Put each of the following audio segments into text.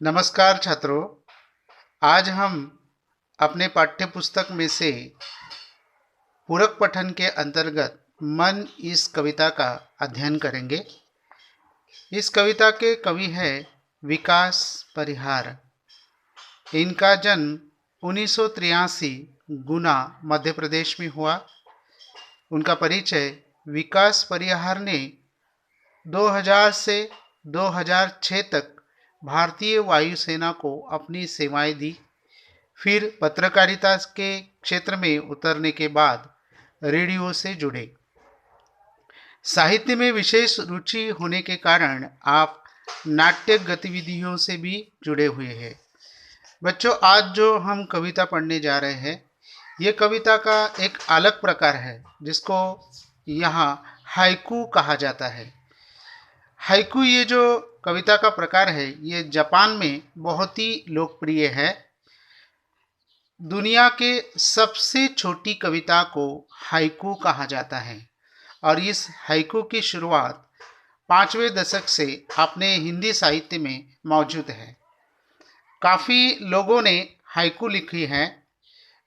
नमस्कार छात्रों। आज हम अपने पाठ्य पुस्तक में से पूरक पठन के अंतर्गत मन इस कविता का अध्ययन करेंगे। इस कविता के कवि हैं विकास परिहार। इनका जन्म 1983 गुना मध्य प्रदेश में हुआ। उनका परिचय विकास परिहार ने 2000 से 2006 तक भारतीय वायुसेना को अपनी सेवाएं दी। फिर पत्रकारिता के क्षेत्र में उतरने के बाद रेडियो से जुड़े। साहित्य में विशेष रुचि होने के कारण आप नाट्य गतिविधियों से भी जुड़े हुए हैं। बच्चों, आज जो हम कविता पढ़ने जा रहे हैं, ये कविता का एक अलग प्रकार है जिसको यहाँ हाइकू कहा जाता है। हाइकू ये जो कविता का प्रकार है, ये जापान में बहुत ही लोकप्रिय है। दुनिया के सबसे छोटी कविता को हाइकू कहा जाता है और इस हाइकू की शुरुआत 5वें दशक से अपने हिंदी साहित्य में मौजूद है। काफ़ी लोगों ने हाइकू लिखी है।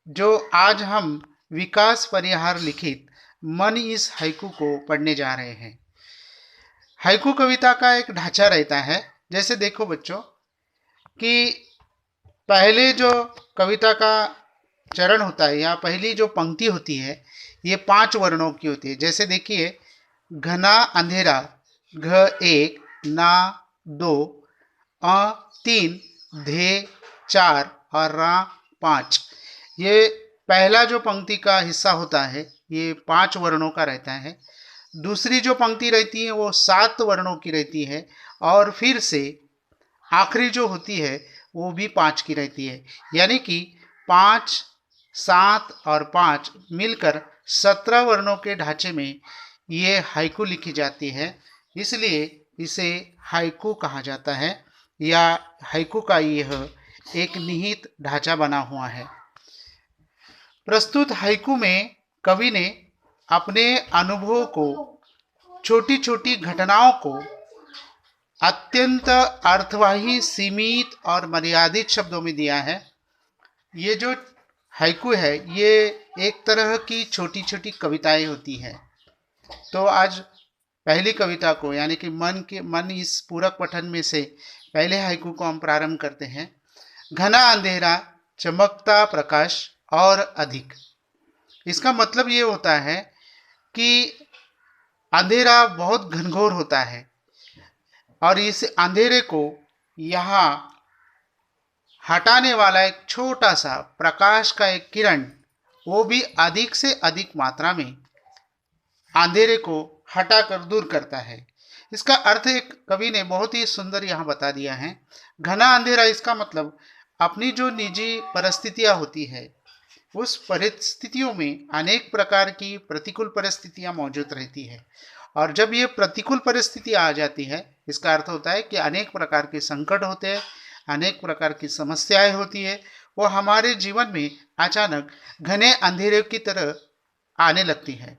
जो आज हम विकास परिहार लिखित मन इस हाइकू को पढ़ने जा रहे हैं। हाइकू कविता का एक ढांचा रहता है। जैसे देखो बच्चों कि पहले जो कविता का चरण होता है या पहली जो पंक्ति होती है, ये 5 वर्णों की होती है। जैसे देखिए, घना अंधेरा, घ 1, ना 2, अ 3, धे 4 और रा 5। ये पहला जो पंक्ति का हिस्सा होता है, ये 5 वर्णों का रहता है। दूसरी जो पंक्ति रहती है वो 7 वर्णों की रहती है और फिर से आखिरी जो होती है वो भी 5 की रहती है। यानी कि 5, 7 और 5 मिलकर 17 वर्णों के ढांचे में ये हाइकू लिखी जाती है। इसलिए इसे हाइकू कहा जाता है या हाइकू का यह एक निहित ढांचा बना हुआ है। प्रस्तुत हाइकू में कवि ने अपने अनुभवों को, छोटी छोटी घटनाओं को अत्यंत अर्थवाही, सीमित और मर्यादित शब्दों में दिया है। ये जो हाइकू है, ये एक तरह की छोटी छोटी कविताएं होती हैं। तो आज पहली कविता को, यानी कि मन इस पूरक पठन में से पहले हाइकू को हम प्रारंभ करते हैं। घना अंधेरा, चमकता प्रकाश और अधिक। इसका मतलब ये होता है कि अंधेरा बहुत घनघोर होता है और इस अंधेरे को यहाँ हटाने वाला एक छोटा सा प्रकाश का एक किरण, वो भी अधिक से अधिक मात्रा में अंधेरे को हटाकर दूर करता है। इसका अर्थ एक कवि ने बहुत ही सुंदर यहाँ बता दिया है। घना अंधेरा, इसका मतलब अपनी जो निजी परिस्थितियाँ होती है, उस परिस्थितियों में अनेक प्रकार की प्रतिकूल परिस्थितियां मौजूद रहती है और जब ये प्रतिकूल परिस्थिति आ जाती है, इसका अर्थ होता है कि अनेक प्रकार के संकट होते हैं, अनेक प्रकार की समस्याएं होती है। वो हमारे जीवन में अचानक घने अंधेरे की तरह आने लगती है।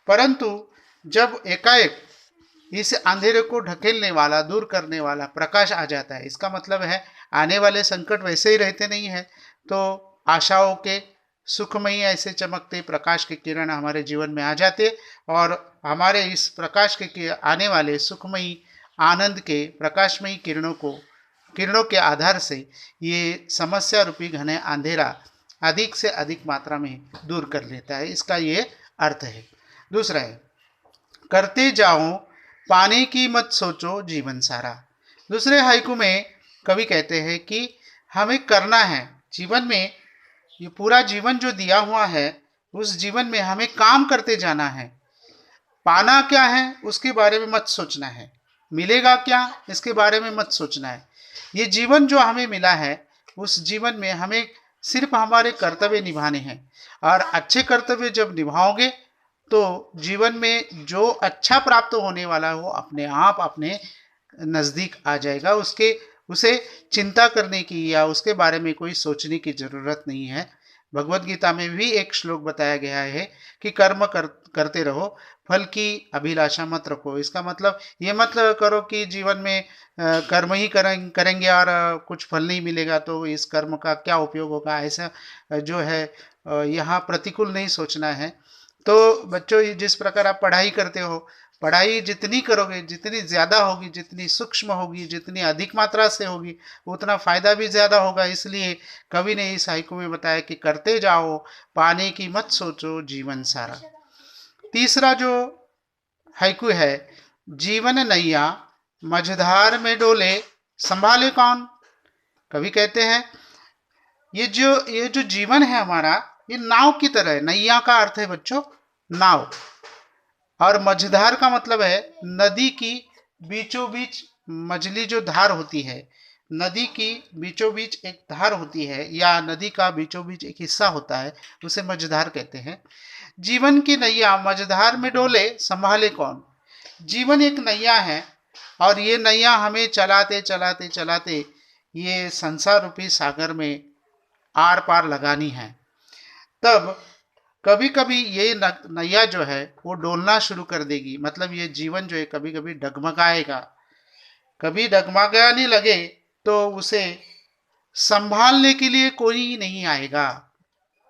परंतु जब एकाएक इस अंधेरे को ढकेलने वाला, दूर करने वाला प्रकाश आ जाता है, इसका मतलब है आने वाले संकट वैसे ही रहते नहीं है। तो आशाओं के सुखमयी ऐसे चमकते प्रकाश के किरण हमारे जीवन में आ जाते और हमारे इस प्रकाश के आने वाले सुखमयी आनंद के प्रकाशमयी किरणों के आधार से ये समस्या रूपी घने अंधेरा अधिक से अधिक मात्रा में दूर कर लेता है। इसका ये अर्थ है। दूसरा है, करते जाओ पाने की मत सोचो जीवन सारा। दूसरे हाइकू में कवि कहते हैं कि हमें करना है जीवन में, ये पूरा जीवन जो दिया हुआ है, उस जीवन में हमें काम करते जाना है। पाना क्या है उसके बारे में मत सोचना है, मिलेगा क्या इसके बारे में मत सोचना है। ये जीवन जो हमें मिला है, उस जीवन में हमें सिर्फ हमारे कर्तव्य निभाने हैं और अच्छे कर्तव्य जब निभाओगे तो जीवन में जो अच्छा प्राप्त होने वाला है वो अपने आप अपने नज़दीक आ जाएगा। उसे चिंता करने की या उसके बारे में कोई सोचने की जरूरत नहीं है। भगवत गीता में भी एक श्लोक बताया गया है कि कर्म करते रहो, फल की अभिलाषा मत रखो। इसका मतलब ये मत करो कि जीवन में कर्म ही करेंगे और कुछ फल नहीं मिलेगा तो इस कर्म का क्या उपयोग होगा, ऐसा जो है यहाँ प्रतिकूल नहीं सोचना है। तो बच्चों, जिस प्रकार आप पढ़ाई करते हो, पढ़ाई जितनी करोगे, जितनी ज़्यादा होगी, जितनी सूक्ष्म होगी, जितनी अधिक मात्रा से होगी, उतना फायदा भी ज़्यादा होगा। इसलिए कवि ने इस हाइकू में बताया कि करते जाओ, पाने की मत सोचो जीवन सारा। तीसरा जो हाइकू है, जीवन नैया मझधार में डोले, संभाले कौन। कवि कहते हैं ये जो जीवन है हमारा, ये नाव की तरह है। नैया का अर्थ है बच्चों नाव, और मझधार का मतलब है नदी की बीचों बीच मझली जो धार होती है, नदी की बीचों बीच एक धार होती है या नदी का बीचों बीच एक हिस्सा होता है, उसे मझधार कहते हैं। जीवन की नैया मझधार में डोले, संभाले कौन। जीवन एक नैया है और ये नैया हमें चलाते चलाते चलाते ये संसार रूपी सागर में आर पार लगानी है। तब कभी कभी ये नैया जो है वो डोलना शुरू कर देगी, मतलब ये जीवन जो है कभी कभी डगमगाएगा। कभी डगमगाने लगे तो उसे संभालने के लिए कोई नहीं आएगा।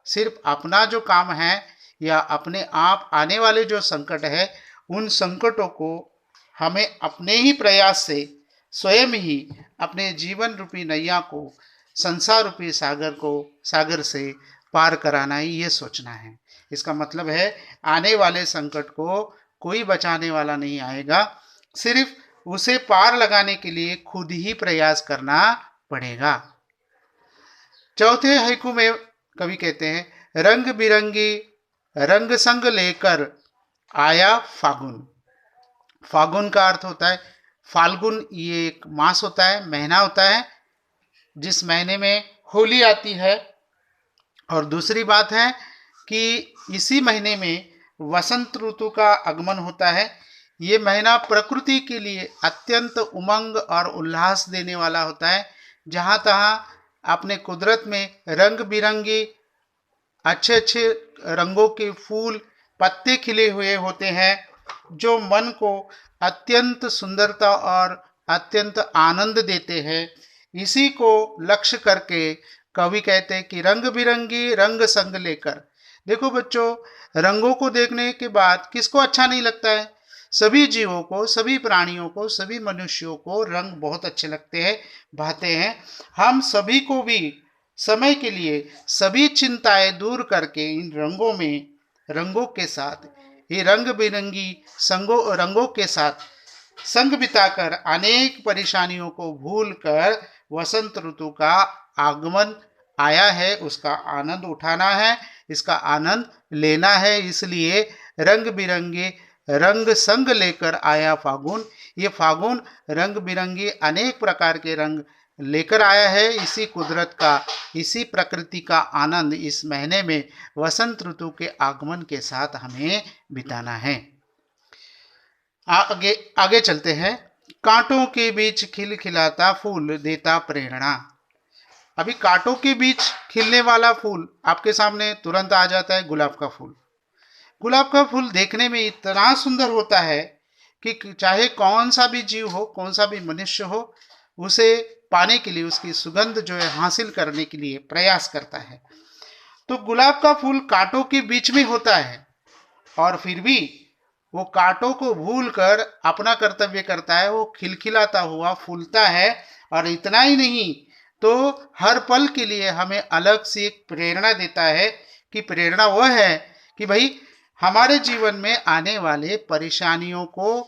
सिर्फ अपना जो काम है या अपने आप आने वाले जो संकट है, उन संकटों को हमें अपने ही प्रयास से स्वयं ही अपने जीवन रूपी नैया को, संसार रूपी सागर से पार कराना ही, ये सोचना है। इसका मतलब है आने वाले संकट को कोई बचाने वाला नहीं आएगा, सिर्फ उसे पार लगाने के लिए खुद ही प्रयास करना पड़ेगा। चौथे हाइकू में कवि कहते हैं, रंग बिरंगी रंग संग लेकर आया फागुन। फागुन का अर्थ होता है फाल्गुन, ये एक मास होता है, महीना होता है जिस महीने में होली आती है। और दूसरी बात है कि इसी महीने में वसंत ऋतु का आगमन होता है। ये महीना प्रकृति के लिए अत्यंत उमंग और उल्लास देने वाला होता है। जहाँ तहाँ अपने कुदरत में रंग बिरंगे अच्छे अच्छे रंगों के फूल, पत्ते खिले हुए होते हैं, जो मन को अत्यंत सुंदरता और अत्यंत आनंद देते हैं। इसी को लक्ष्य करके कवि कहते हैं कि रंग बिरंगी रंग संग लेकर। देखो बच्चों, रंगों को देखने के बाद किसको अच्छा नहीं लगता है। सभी जीवों को, सभी प्राणियों को, सभी मनुष्यों को रंग बहुत अच्छे लगते हैं, भाते हैं। हम सभी को भी समय के लिए सभी चिंताएं दूर करके इन रंगों के साथ, ये रंग बिरंगी रंगों के साथ संग बिताकर अनेक परेशानियों को भूलकर वसंत ऋतु का आगमन आया है, उसका आनंद उठाना है, इसका आनंद लेना है। इसलिए रंग बिरंगे रंग संग लेकर आया फागुन। ये फागुन रंग बिरंगे अनेक प्रकार के रंग लेकर आया है। इसी कुदरत का, इसी प्रकृति का आनंद इस महीने में वसंत ऋतु के आगमन के साथ हमें बिताना है। आगे आगे चलते हैं। कांटों के बीच खिलखिलाता फूल देता प्रेरणा। अभी कांटों के बीच खिलने वाला फूल आपके सामने तुरंत आ जाता है, गुलाब का फूल। गुलाब का फूल देखने में इतना सुंदर होता है कि चाहे कौन सा भी जीव हो, कौन सा भी मनुष्य हो, उसे पाने के लिए, उसकी सुगंध जो है हासिल करने के लिए प्रयास करता है। तो गुलाब का फूल कांटों के बीच में होता है और फिर भी वो कांटों को भूलकर अपना कर्तव्य करता है, वो खिलखिलाता हुआ फूलता है। और इतना ही नहीं, तो हर पल के लिए हमें अलग से एक प्रेरणा देता है, कि प्रेरणा वह है कि भाई हमारे जीवन में आने वाले परेशानियों को,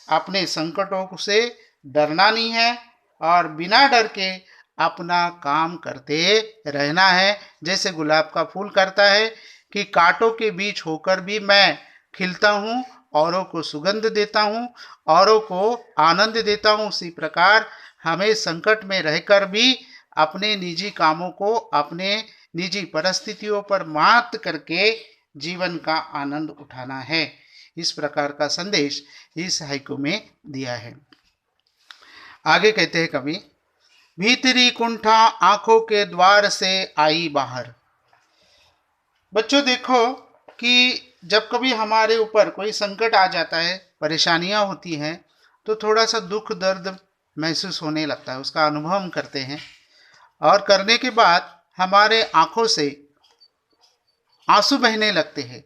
अपने संकटों से डरना नहीं है और बिना डर के अपना काम करते रहना है। जैसे गुलाब का फूल करता है कि कांटों के बीच होकर भी मैं खिलता हूँ, औरों को सुगंध देता हूँ, औरों को आनंद देता हूँ, उसी प्रकार हमें संकट में रहकर भी अपने निजी कामों को, अपने निजी परिस्थितियों पर मात करके जीवन का आनंद उठाना है। इस प्रकार का संदेश इस हाइकू में दिया है। आगे कहते हैं कवि, भीतरी कुंठा आंखों के द्वार से आई बाहर। बच्चों देखो कि जब कभी हमारे ऊपर कोई संकट आ जाता है, परेशानियां होती हैं, तो थोड़ा सा दुख दर्द महसूस होने लगता है, उसका अनुभव हम करते हैं। और करने के बाद हमारे आंखों से आंसू बहने लगते हैं।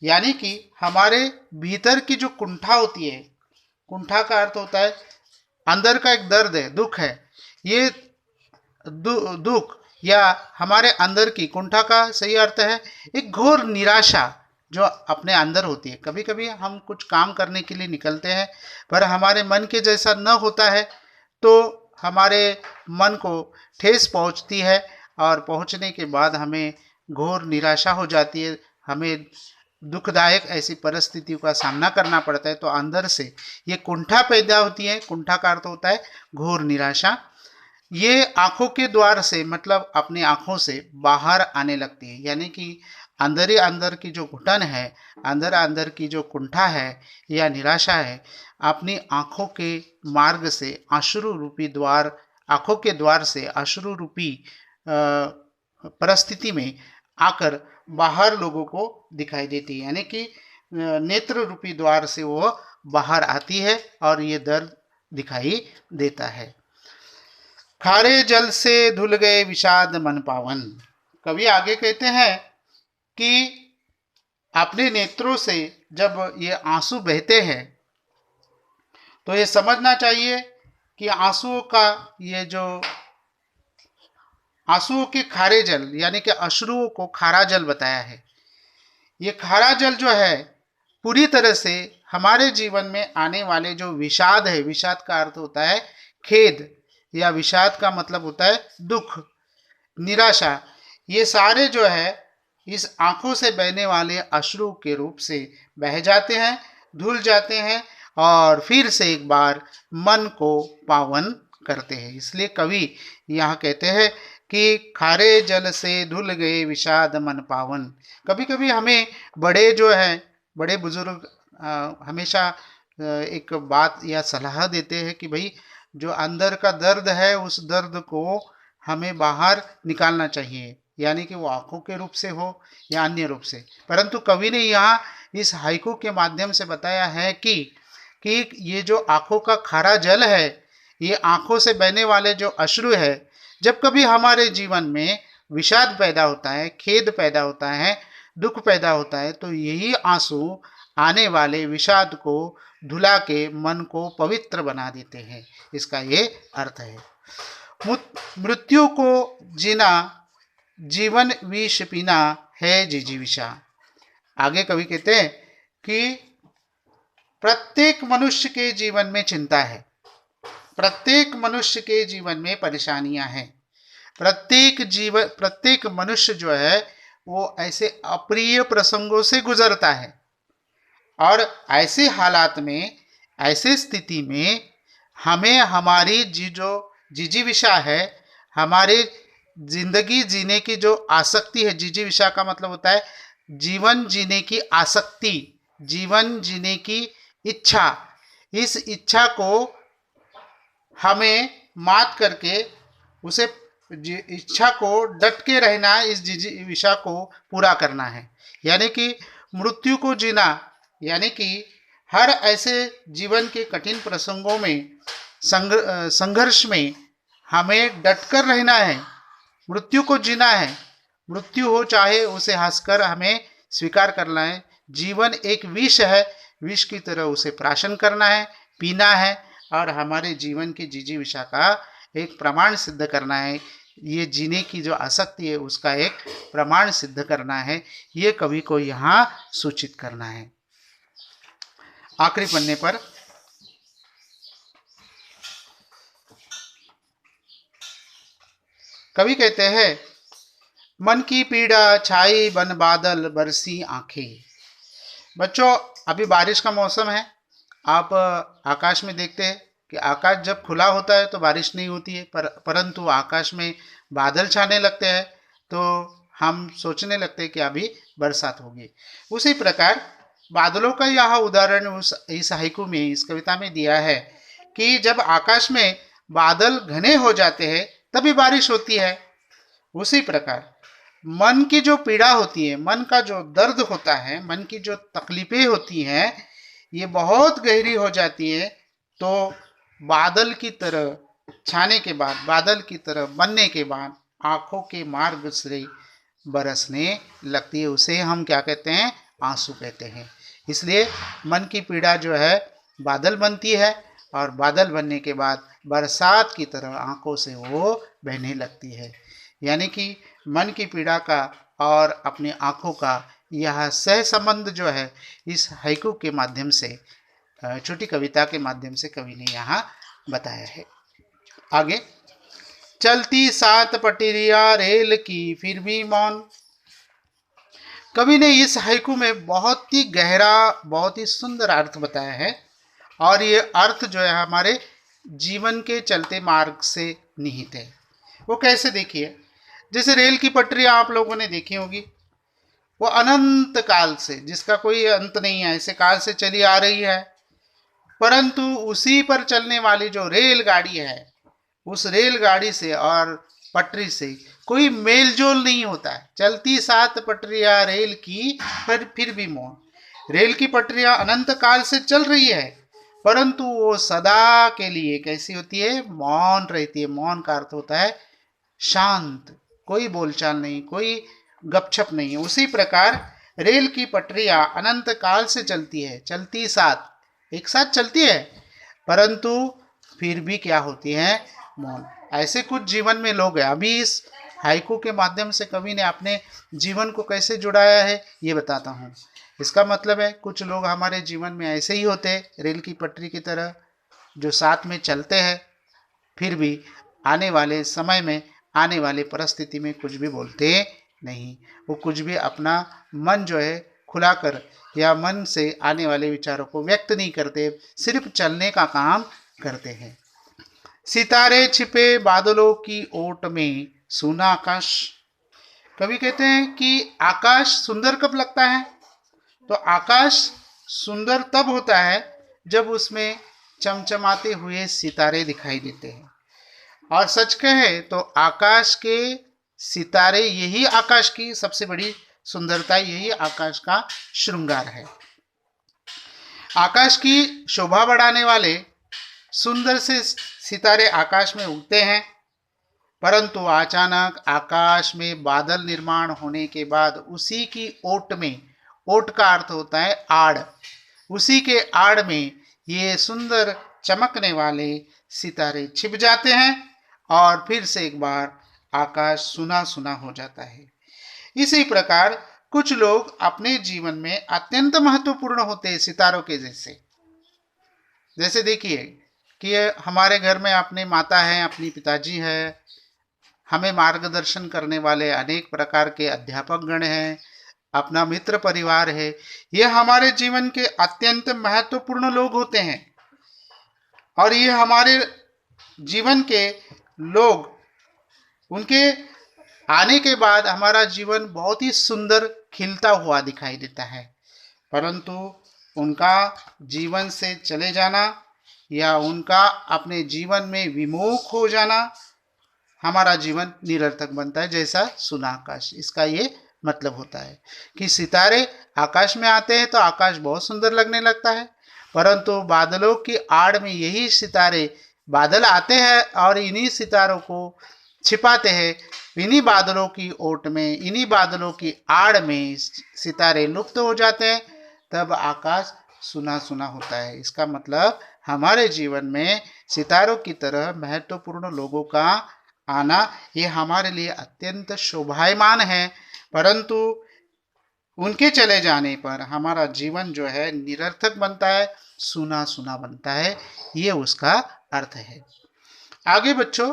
यानी कि हमारे भीतर की जो कुंठा होती है, कुंठा का अर्थ होता है अंदर का एक दर्द है, दुख है। ये दुख या हमारे अंदर की कुंठा का सही अर्थ है एक घोर निराशा जो अपने अंदर होती है। कभी कभी हम कुछ काम करने के लिए निकलते हैं, पर हमारे मन के जैसा न होता है, तो हमारे मन को ठेस पहुंचती है, और पहुंचने के बाद हमें घोर निराशा हो जाती है, हमें दुखदायक ऐसी परिस्थितियों का सामना करना पड़ता है। तो अंदर से ये कुंठा पैदा होती है। कुंठा का अर्थ होता है घोर निराशा। ये आंखों के द्वार से, मतलब अपनी आंखों से बाहर आने लगती है। यानी कि अंदर ही अंदर की जो घुटन है, अंदर अंदर की जो कुंठा है या निराशा है, अपनी आंखों के मार्ग से, अश्रु रूपी द्वार, आंखों के द्वार से अश्रु रूपी परिस्थिति में आकर बाहर लोगों को दिखाई देती है। यानी कि नेत्र रूपी द्वार से वो बाहर आती है और ये दर्द दिखाई देता है। खारे जल से धुल गए विषाद मन पावन। कवि आगे कहते हैं कि अपने नेत्रों से जब ये आंसू बहते हैं, तो ये समझना चाहिए कि आंसुओं का ये जो आंसुओं के खारे जल, यानी कि अश्रुओं को खारा जल बताया है। ये खारा जल जो है पूरी तरह से हमारे जीवन में आने वाले जो विषाद है, विषाद का अर्थ होता है खेद, या विषाद का मतलब होता है दुख, निराशा, ये सारे जो है इस आंखों से बहने वाले अश्रु के रूप से बह जाते हैं, धुल जाते हैं, और फिर से एक बार मन को पावन करते हैं। इसलिए कवि यहाँ कहते हैं कि खारे जल से धुल गए विषाद मन पावन। कभी कभी हमें बड़े जो है, बड़े बुजुर्ग हमेशा एक बात या सलाह देते हैं कि भाई जो अंदर का दर्द है, उस दर्द को हमें बाहर निकालना चाहिए, यानी कि वो आंखों के रूप से हो या अन्य रूप से। परंतु कवि ने यहाँ इस हाइकू के माध्यम से बताया है कि ये जो आंखों का खारा जल है, ये आंखों से बहने वाले जो अश्रु है, जब कभी हमारे जीवन में विषाद पैदा होता है, खेद पैदा होता है, दुख पैदा होता है, तो यही आंसू आने वाले विषाद को धुला के मन को पवित्र बना देते हैं। इसका ये अर्थ है। मृत्यु को जीना जीवन विष पीना है जिजीविषा। आगे कवि कहते हैं कि प्रत्येक मनुष्य के जीवन में चिंता है, प्रत्येक मनुष्य के जीवन में परेशानियां हैं। प्रत्येक मनुष्य जो है वो ऐसे अप्रिय प्रसंगों से गुजरता है, और ऐसे हालात में, ऐसे स्थिति में हमें हमारी जो जिजीविषा है, हमारे जिंदगी जीने की जो आसक्ति है, जिजीविषा का मतलब होता है जीवन जीने की आसक्ति, जीवन जीने की इच्छा, इस इच्छा को हमें मात करके, उसे इच्छा को डट के रहना, इस जिजीविषा को पूरा करना है। यानी कि मृत्यु को जीना, यानी कि हर ऐसे जीवन के कठिन प्रसंगों में, संघर्ष में हमें डटकर रहना है, मृत्यु को जीना है। मृत्यु हो चाहे उसे हंसकर हमें स्वीकार करना है। जीवन एक विष है, विष की तरह उसे प्राशन करना है, पीना है, और हमारे जीवन की जिजीविषा का एक प्रमाण सिद्ध करना है। ये जीने की जो आसक्ति है उसका एक प्रमाण सिद्ध करना है, ये कवि को यहाँ सूचित करना है। आखिरी पन्ने पर कवि कहते हैं, मन की पीड़ा छाई बन बादल बरसी आंखें। बच्चों, अभी बारिश का मौसम है। आप आकाश में देखते हैं कि आकाश जब खुला होता है तो बारिश नहीं होती है, परंतु आकाश में बादल छाने लगते हैं तो हम सोचने लगते हैं कि अभी बरसात होगी। उसी प्रकार बादलों का यह उदाहरण इस हाइकू में, इस कविता में दिया है कि जब आकाश में बादल घने हो जाते हैं तभी बारिश होती है। उसी प्रकार मन की जो पीड़ा होती है, मन का जो दर्द होता है, मन की जो तकलीफें होती हैं, ये बहुत गहरी हो जाती है, तो बादल की तरह छाने के बाद, बादल की तरह बनने के बाद आंखों के मार्ग से बरसने लगती है। उसे हम क्या कहते हैं? आंसू कहते हैं। इसलिए मन की पीड़ा जो है बादल बनती है, और बादल बनने के बाद बरसात की तरह आंखों से वो बहने लगती है। यानी कि मन की पीड़ा का और अपनी आंखों का यह सह संबंध जो है इस हाइकू के माध्यम से, छोटी कविता के माध्यम से कवि ने यहाँ बताया है। आगे, चलती 7 पटरिया रेल की फिर भी मौन। कवि ने इस हाइकू में बहुत ही गहरा, बहुत ही सुंदर अर्थ बताया है, और ये अर्थ जो है हमारे जीवन के चलते मार्ग से निहित है। वो कैसे? देखिए, जैसे रेल की पटरियां आप लोगों ने देखी होगी, वो अनंत काल से, जिसका कोई अंत नहीं है, ऐसे काल से चली आ रही है, परंतु उसी पर चलने वाली जो रेलगाड़ी है, उस रेलगाड़ी से और पटरी से कोई मेल जोल नहीं होता है। चलती 7 पटरियां रेल की, पर फिर भी मौन। रेल की पटरियां अनंत काल से चल रही है, परंतु वो सदा के लिए कैसी होती है? मौन रहती है। मौन का अर्थ होता है शांत, कोई बोलचाल नहीं, कोई गपशप नहीं। उसी प्रकार रेल की पटरियां अनंत काल से चलती है, चलती 7, एक साथ चलती है, परंतु फिर भी क्या होती है? मौन। ऐसे कुछ जीवन में लोग हैं। अभी इस हाइकू के माध्यम से कवि ने अपने जीवन को कैसे जुड़ाया है ये बताता हूँ। इसका मतलब है कुछ लोग हमारे जीवन में ऐसे ही होते हैं, रेल की पटरी की तरह, जो साथ में चलते हैं, फिर भी आने वाले समय में, आने वाली परिस्थिति में कुछ भी बोलते नहीं। वो कुछ भी अपना मन जो है खुलाकर या मन से आने वाले विचारों को व्यक्त नहीं करते, सिर्फ चलने का काम करते हैं। सितारे छिपे बादलों की ओट में सूना आकाश। कवि कहते हैं कि आकाश सुंदर कब लगता है? तो आकाश सुंदर तब होता है जब उसमें चमचमाते हुए सितारे दिखाई देते हैं। और सच कहे तो आकाश के सितारे, यही आकाश की सबसे बड़ी सुंदरता, यही आकाश का श्रृंगार है। आकाश की शोभा बढ़ाने वाले सुंदर से सितारे आकाश में उगते हैं, परंतु अचानक आकाश में बादल निर्माण होने के बाद उसी की ओट में, ओट का अर्थ होता है आड़, उसी के आड़ में ये सुंदर चमकने वाले सितारे छिप जाते हैं, और फिर से एक बार आकाश सुना सुना हो जाता है। इसी प्रकार कुछ लोग अपने जीवन में अत्यंत महत्वपूर्ण होते हैं, सितारों के जैसे। जैसे देखिए कि हमारे घर में अपनी माता है, अपनी पिताजी है, हमें मार्गदर्शन करने वाले अनेक प्रकार के अध्यापक गण हैं, अपना मित्र परिवार है। ये हमारे जीवन के अत्यंत महत्वपूर्ण लोग होते हैं, और ये हमारे जीवन के लोग, उनके आने के बाद हमारा जीवन बहुत ही सुंदर खिलता हुआ दिखाई देता है, परंतु उनका जीवन से चले जाना या उनका अपने जीवन में विमुख हो जाना हमारा जीवन निरर्थक बनता है, जैसा सुना आकाश। इसका ये मतलब होता है कि सितारे आकाश में आते हैं तो आकाश बहुत सुंदर लगने लगता है, परंतु बादलों की आड़ में यही सितारे, बादल आते हैं और इन्हीं सितारों को छिपाते हैं, इन्हीं बादलों की ओट में, इन्हीं बादलों की आड़ में सितारे लुप्त हो जाते हैं, तब आकाश सुना सुना होता है। इसका मतलब हमारे जीवन में सितारों की तरह महत्वपूर्ण लोगों का आना ये हमारे लिए अत्यंत शोभायमान है, परंतु उनके चले जाने पर हमारा जीवन जो है निरर्थक बनता है, सुना सुना बनता है। ये उसका अर्थ है। आगे बच्चों,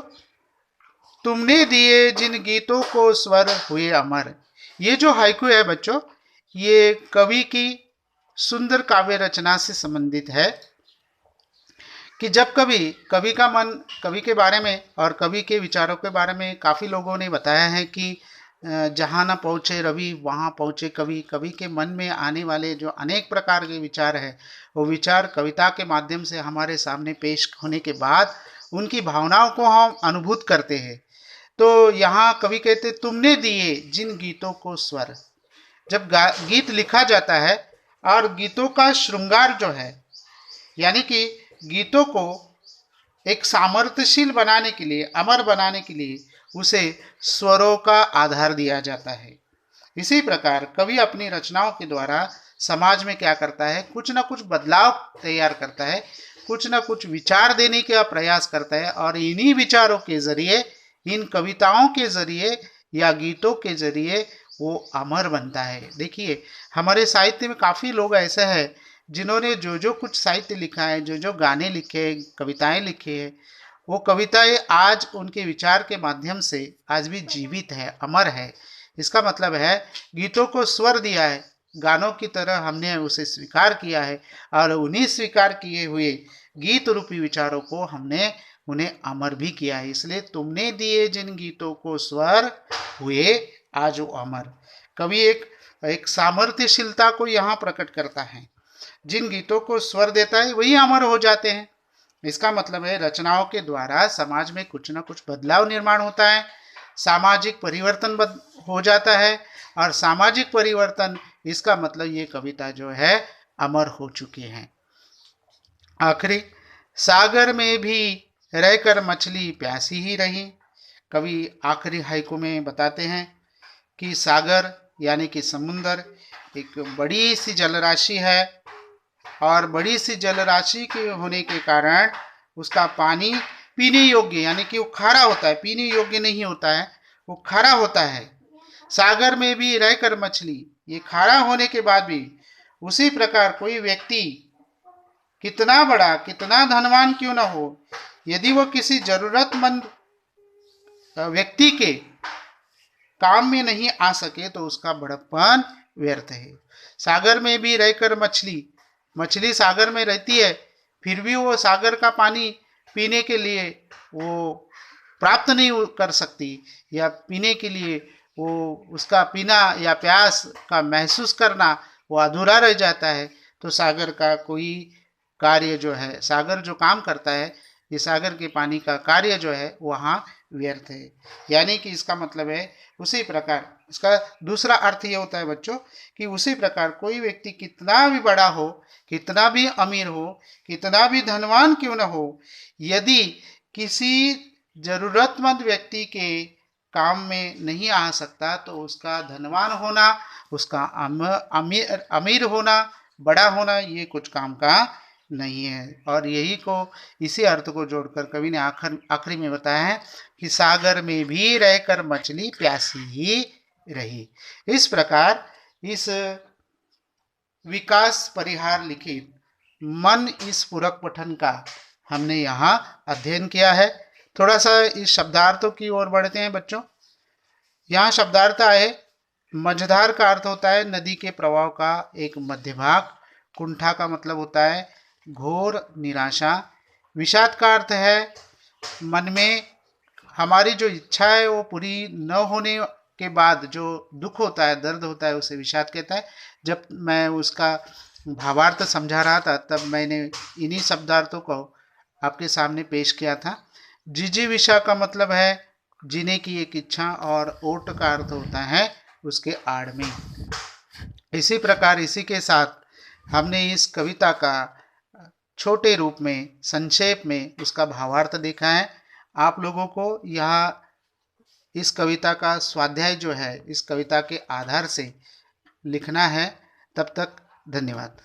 तुमने दिए जिन गीतों को स्वर हुए अमर। ये जो हाइकू है बच्चों, ये कवि की सुंदर काव्य रचना से संबंधित है कि जब कवि का मन, कवि के बारे में और कवि के विचारों के बारे में काफ़ी लोगों ने बताया है कि जहाँ न पहुँचे रवि वहाँ पहुँचे कवि। कवि के मन में आने वाले जो अनेक प्रकार के विचार है, वो विचार कविता के माध्यम से हमारे सामने पेश होने के बाद उनकी भावनाओं को हम अनुभूत करते हैं, तो यहाँ कवि कहते तुमने दिए जिन गीतों को स्वर। जब गीत लिखा जाता है और गीतों का श्रृंगार जो है, यानी कि गीतों को एक सामर्थ्यशील बनाने के लिए, अमर बनाने के लिए उसे स्वरों का आधार दिया जाता है। इसी प्रकार कवि अपनी रचनाओं के द्वारा समाज में क्या करता है, कुछ ना कुछ बदलाव तैयार करता है, कुछ ना कुछ विचार देने का प्रयास करता है, और इन्हीं विचारों के जरिए, इन कविताओं के जरिए या गीतों के जरिए वो अमर बनता है। देखिए हमारे साहित्य में काफ़ी लोग ऐसे हैं जिन्होंने जो जो कुछ साहित्य लिखा है, जो जो गाने लिखे, कविताएं लिखी है, वो कविताएं आज उनके विचार के माध्यम से आज भी जीवित है, अमर है। इसका मतलब है गीतों को स्वर दिया है, गानों की तरह हमने उसे स्वीकार किया है, और उन्हीं स्वीकार किए हुए गीत रूपी विचारों को हमने उन्हें अमर भी किया है। इसलिए तुमने दिए जिन गीतों को स्वर, हुए आज वो अमर। कवि एक सामर्थ्यशीलता को यहाँ प्रकट करता है। जिन गीतों को स्वर देता है वही अमर हो जाते हैं। इसका मतलब है रचनाओं के द्वारा समाज में कुछ ना कुछ बदलाव निर्माण होता है, सामाजिक परिवर्तन हो जाता है, और सामाजिक परिवर्तन, इसका मतलब ये कविता जो है अमर हो चुकी है। आखिरी, सागर में भी रहकर मछली प्यासी ही रही। कवि आखिरी हाइकू में बताते हैं कि सागर यानी कि समुंदर एक बड़ी सी जलराशि है, और बड़ी सी जलराशि के होने के कारण उसका पानी पीने योग्य, यानी कि वो खारा होता है, पीने योग्य नहीं होता है, वो खारा होता है। सागर में भी रहकर मछली, ये खारा होने के बाद भी उसी प्रकार कोई व्यक्ति कितना बड़ा, कितना धनवान क्यों ना हो, यदि वो किसी जरूरतमंद व्यक्ति के काम में नहीं आ सके तो उसका बड़प्पन व्यर्थ है। सागर में भी रहकर मछली सागर में रहती है, फिर भी वो सागर का पानी पीने के लिए वो प्राप्त नहीं कर सकती, या पीने के लिए वो उसका पीना या प्यास का महसूस करना वो अधूरा रह जाता है। तो सागर का कोई कार्य जो है, सागर जो काम करता है, ये सागर के पानी का कार्य जो है वहाँ व्यर्थ है। यानी कि इसका मतलब है उसी प्रकार, इसका दूसरा अर्थ ये होता है बच्चों कि उसी प्रकार कोई व्यक्ति कितना भी बड़ा हो, कितना भी अमीर हो, कितना भी धनवान क्यों न हो, यदि किसी जरूरतमंद व्यक्ति के काम में नहीं आ सकता तो उसका धनवान होना, उसका अमीर होना, बड़ा होना, ये कुछ काम का नहीं है। और यही को, इसी अर्थ को जोड़कर कवि ने आखिरी में बताया है कि सागर में भी रहकर मछली प्यासी ही रही। इस प्रकार इस विकास परिहार लिखित मन इस पूरक पठन का हमने यहाँ अध्ययन किया है। थोड़ा सा इस शब्दार्थों की ओर बढ़ते हैं बच्चों। यहाँ शब्दार्थ है, मझधार का अर्थ होता है नदी के प्रवाह का एक मध्य भाग। कुंठा का मतलब होता है घोर निराशा। विषाद का अर्थ है मन में हमारी जो इच्छा है वो पूरी न होने के बाद जो दुख होता है, दर्द होता है, उसे विषाद कहता है। जब मैं उसका भावार्थ समझा रहा था तब मैंने इन्हीं शब्दार्थों को आपके सामने पेश किया था। जिजीविषा का मतलब है जीने की एक इच्छा, और ओट का अर्थ होता है उसके आड़ में। इसी प्रकार इसी के साथ हमने इस कविता का छोटे रूप में, संक्षेप में उसका भावार्थ देखा है। आप लोगों को यह इस कविता का स्वाध्याय जो है इस कविता के आधार से लिखना है। तब तक धन्यवाद।